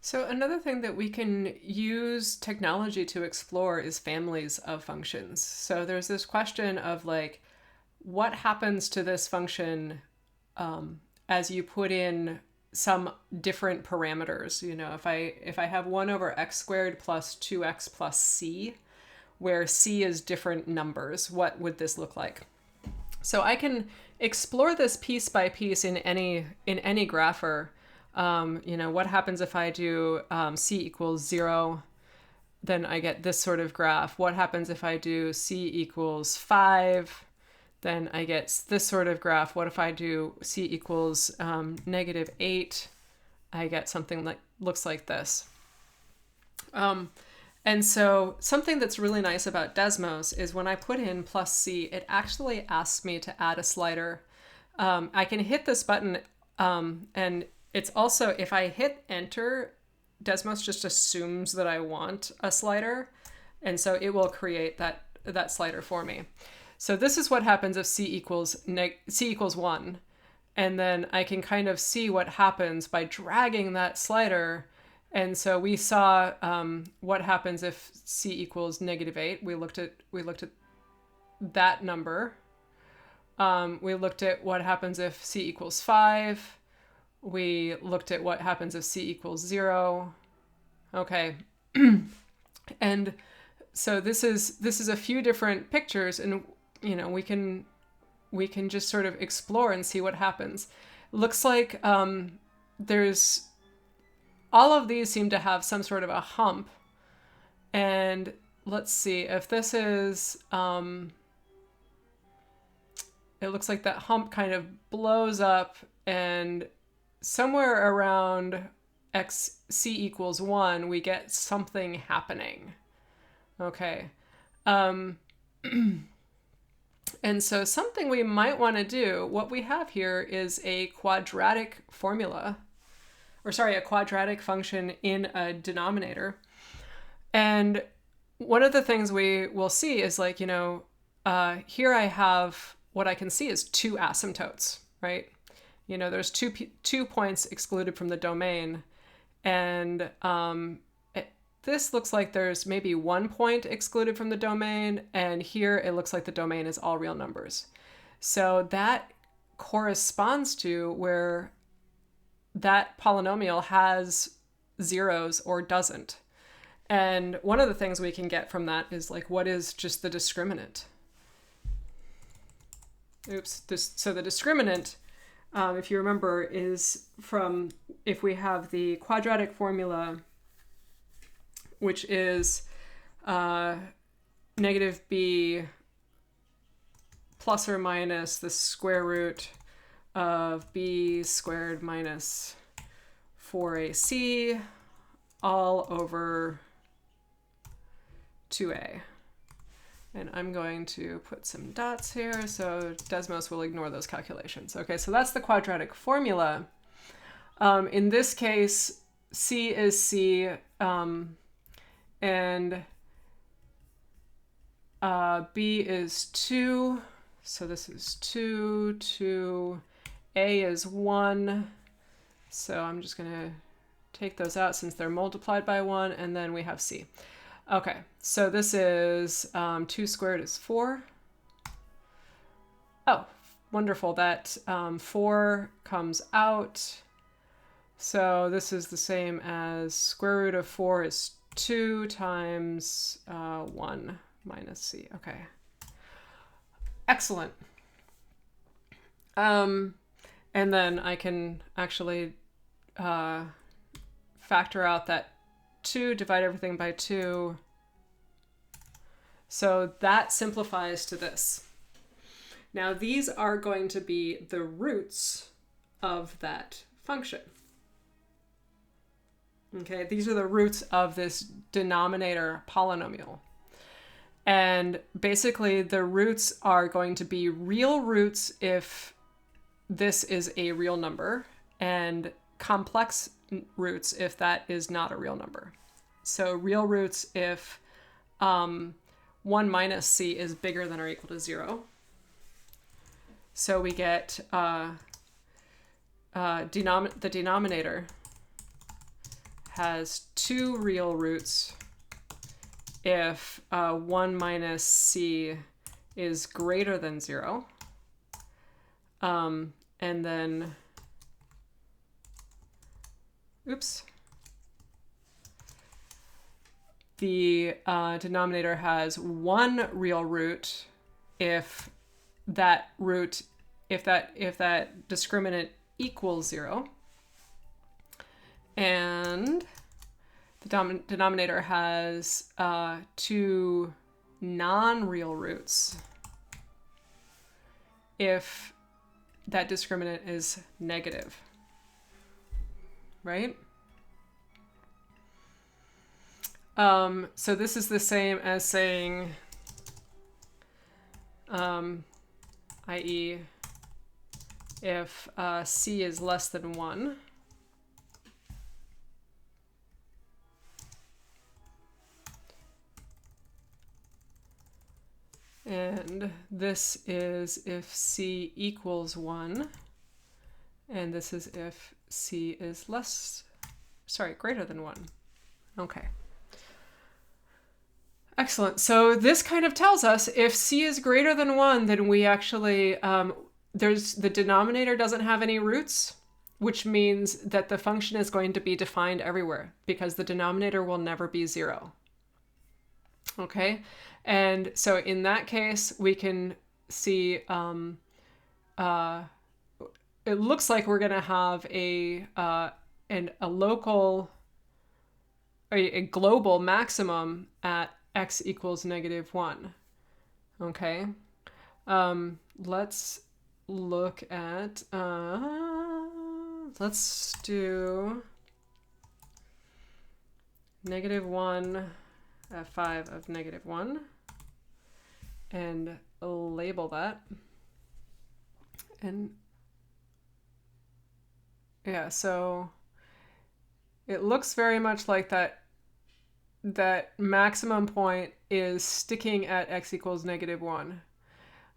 So another thing that we can use technology to explore is families of functions. So there's this question of like, what happens to this function as you put in some different parameters? You know, if I have 1 over x squared plus 2x plus c, where c is different numbers, what would this look like? So I can explore this piece by piece in any grapher. You know, what happens if I do c equals 0? Then I get this sort of graph. What happens if I do c equals 5? Then I get this sort of graph. What if I do c equals -8? I get something that looks like this. And so something that's really nice about Desmos is when I put in plus c, it actually asks me to add a slider. I can hit this button, and it's also, if I hit enter, Desmos just assumes that I want a slider, and so it will create that slider for me. So this is what happens if c equals 1. And then I can kind of see what happens by dragging that slider. And so we saw what happens if c equals -8. We looked at that number. We looked at what happens if c equals 5. We looked at what happens if c equals 0. Okay. And so this is a few different pictures, and you know, we can just sort of explore and see what happens. Looks like there's all of these seem to have some sort of a hump. And let's see if this is it looks like that hump kind of blows up, and somewhere around c equals 1, we get something happening. Okay. And so something we might want to do, what we have here is a quadratic formula, or sorry, a quadratic function in a denominator. And one of the things we will see is like, you know, here I have what I can see is 2 asymptotes, right? You know, there's two points excluded from the domain, and this looks like there's maybe 1 point excluded from the domain, and here it looks like the domain is all real numbers. So that corresponds to where that polynomial has zeros or doesn't. And one of the things we can get from that is like, what is just the discriminant? So the discriminant, if you remember, is from, if we have the quadratic formula, which is -b plus or minus the square root of b squared minus 4ac all over 2a. And I'm going to put some dots here so Desmos will ignore those calculations. Okay, so that's the quadratic formula. In this case, c is c, and b is 2. So this is 2, 2, a is 1. So I'm just going to take those out since they're multiplied by 1, and then we have c. Okay, so this is 2 squared is 4. Oh, wonderful. That 4 comes out. So this is the same as square root of 4 is 2 times 1 minus c. Okay. Excellent. And then I can actually factor out that 2, divide everything by 2. So that simplifies to this. Now these are going to be the roots of that function. Okay, these are the roots of this denominator polynomial. And basically the roots are going to be real roots if this is a real number, and complex roots if that is not a real number. So real roots if 1 minus c is bigger than or equal to 0. So we get the denominator has 2 real roots if 1 minus c is greater than 0. And then, oops, the denominator has 1 real root if that discriminant equals 0. And the denominator has 2 non-real roots if that discriminant is negative, right? So this is the same as saying, i.e., if c is less than 1, and this is if c equals 1, and this is if c is greater than 1. Okay. Excellent. So this kind of tells us if c is greater than 1, then we actually, the denominator doesn't have any roots, which means that the function is going to be defined everywhere because the denominator will never be 0. Okay. And so in that case, we can see, it looks like we're going to have a global maximum at x equals -1. Okay. Let's look at, let's do -1 f5 of -1 and label that. And yeah, so it looks very much like that maximum point is sticking at x equals -1.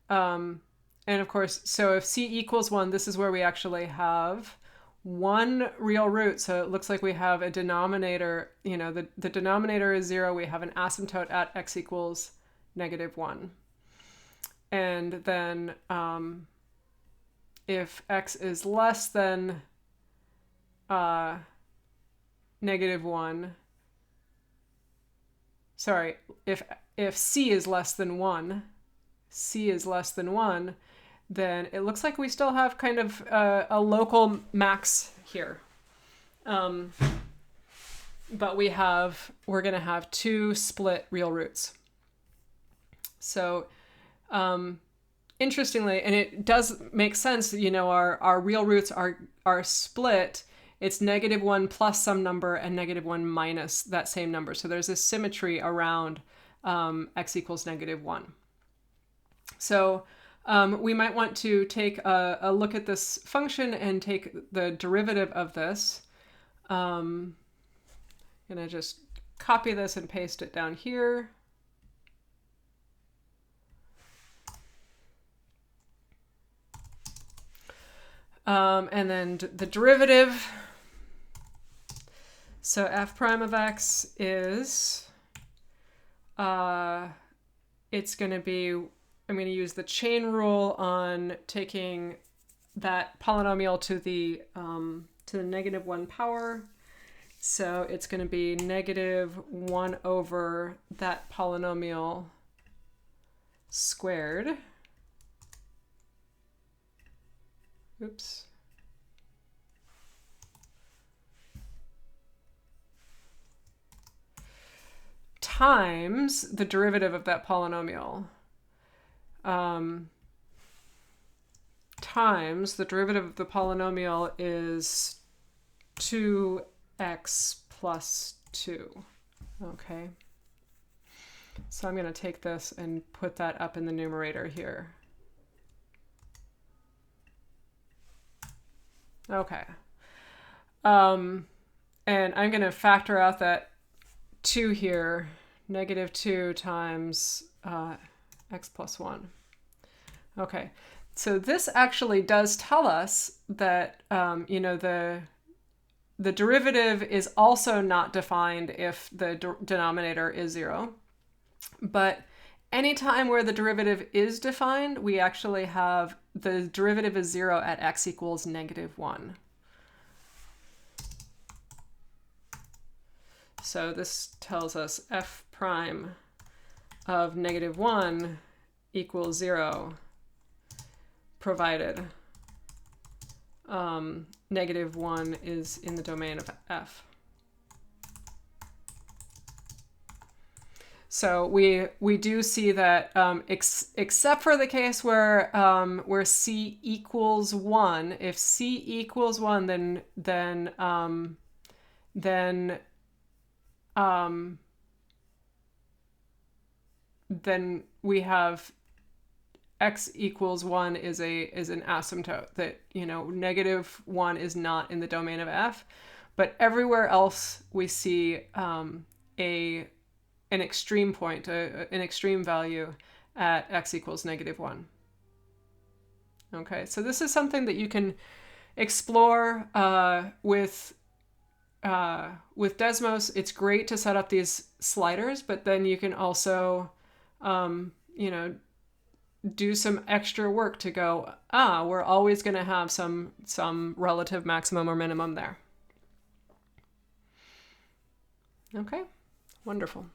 And of course, so if c equals 1, this is where we actually have 1 real root. So it looks like we have a denominator, the denominator is 0. We have an asymptote at x equals -1. And then if x is less than -1, sorry, if c is less than 1, then it looks like we still have kind of a local max here. But we're going to have 2 split real roots. So interestingly, and it does make sense, our real roots are split. It's -1 plus some number and -1 minus that same number. So there's a symmetry around x equals -1. So we might want to take a look at this function and take the derivative of this. I'm going to just copy this and paste it down here. And then the derivative. So f prime of x is, it's going to be, I'm going to use the chain rule on taking that polynomial to the -1 power. So it's going to be -1 over that polynomial squared. Oops. Times the derivative of that polynomial. Times the derivative of the polynomial is 2x plus 2. Okay. So I'm going to take this and put that up in the numerator here. Okay. And I'm going to factor out that 2 here, -2 times x plus 1. Okay, so this actually does tell us that, the derivative is also not defined if the denominator is 0. But anytime where the derivative is defined, we actually have the derivative is 0 at x equals -1. So this tells us f prime of -1 equals 0, provided -1 is in the domain of f. So we do see that except for the case where c equals 1, if c equals 1, then we have x equals 1 is an asymptote, that, you know, -1 is not in the domain of f, but everywhere else we see an extreme point, an extreme value at x equals -1. Okay, so this is something that you can explore with Desmos. It's great to set up these sliders, but then you can also, you know, do some extra work to go, we're always going to have some relative maximum or minimum there. Okay, wonderful.